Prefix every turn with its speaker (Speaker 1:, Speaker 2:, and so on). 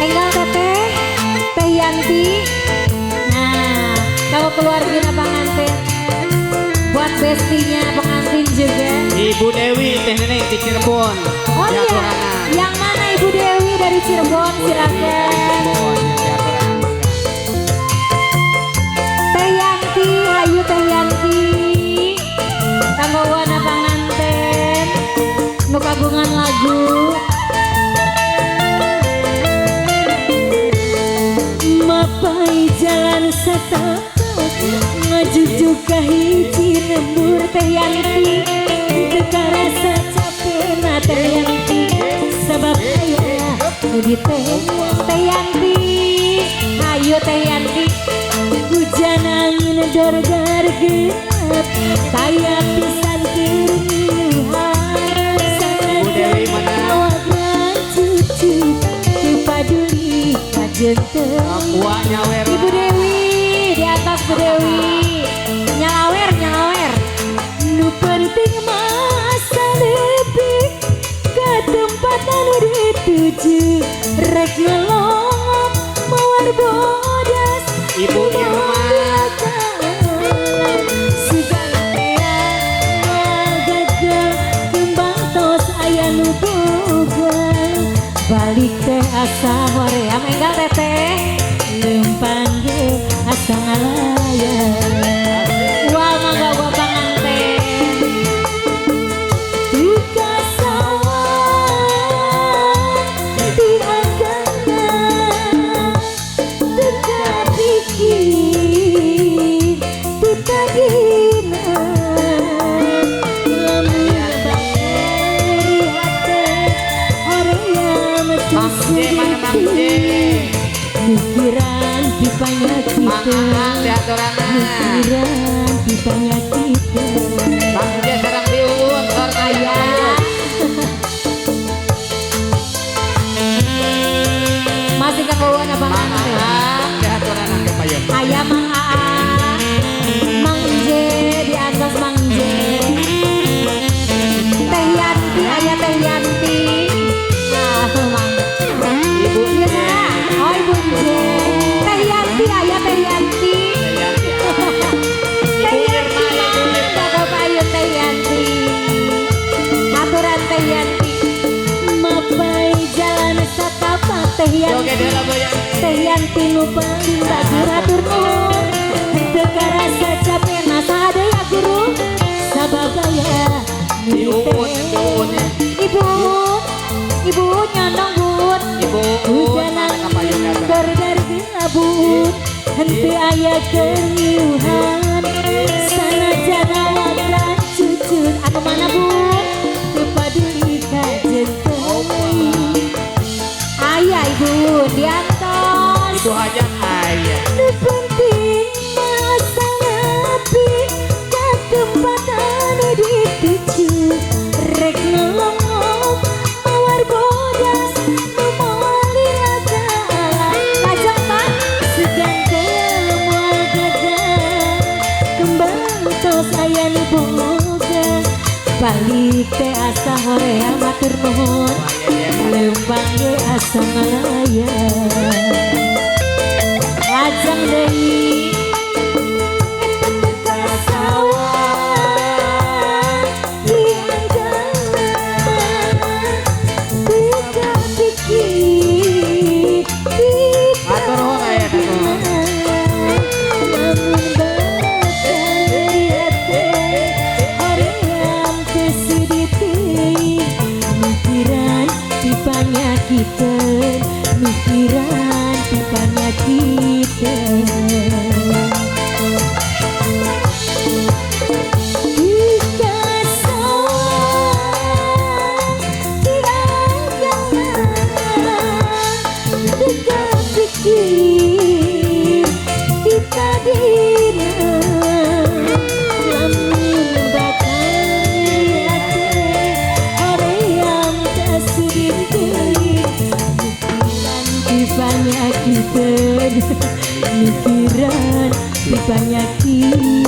Speaker 1: Enggal teteh, Teh Yanti. Nah, kalau keluarga pengantin, buat bestinya pengantin juga.
Speaker 2: Ibu Dewi Teh Neneng di Cirebon.
Speaker 1: Oh iya, yang mana Ibu Dewi dari Cirebon? Silakan. Teh Yanti, ayo Teh Yanti. Kanggo wana pengantin, nu kagungan lagu. Mapai jalan setapak ngajujuk ka hiji lembur Teh Yanti. Teu karasa capek na Teh Yanti, sabab aya nu di Teh Yanti. Ayo Teh Yanti, hujan angin dor-dor gelap, kaya pisan kerinduan. Sanajan tawagan cucu, teu paduli ka jeung Ibu Dewi di atas Bu Dewi. Nyalawer, nyalawer. Nu penting masa lebih ke tempat anu dituju. Rek ngelong mawar bodas
Speaker 2: Ibu Irma.
Speaker 1: Balik teh asa hoream enggal teteh, lempang ge asa ngalaya. Wah mangga gua panganten duka sawah di agama, duka pikir di tadina. Pikiran pipanya kita, pikiran pipanya kita.
Speaker 2: Bang dia serang diun,
Speaker 1: Ayah masih kebawa apa nanti? Ayah Mang Aa, Mang J di atas Mang J. Teh Yanti, ayah Teh Yanti. Ibu oh Ibu J. Teh Yanti, ayah Teh Yanti. Teh Yanti, kakak payu Teh Yanti. Aturan Teh Yanti. Mapai jalan setapak Teh Yanti. Teh Yanti nu paling batur nuhun. Teu karasa capek nasa sadaya guru. Sababaya Ibu nyondong bun. Hujanan dor-dor gelabun, henteu aya keriuhan. Sanajan awakan cucun anu mana bun, teu paduli ka jeung teuing. Aya Ibu di atas.
Speaker 2: Itu aja ayah.
Speaker 1: Nu penting masa nepi ka tempat anu dituju. Rek ngelong mawar bodas nu moali ragalan. Lajeng Pak segan teu moal gagal, kembang tos aya nu boga. Balik teh asa hoream matur nuhun, lempang ge asa ngalaya. Lajeng deui ka sawah di mikiran pipanya kita. Jika sawah dianggalan, duka pikir kita dina. Lamun bakal ate hoream tasudin teuing. Banyak kita mikiran banyak kita.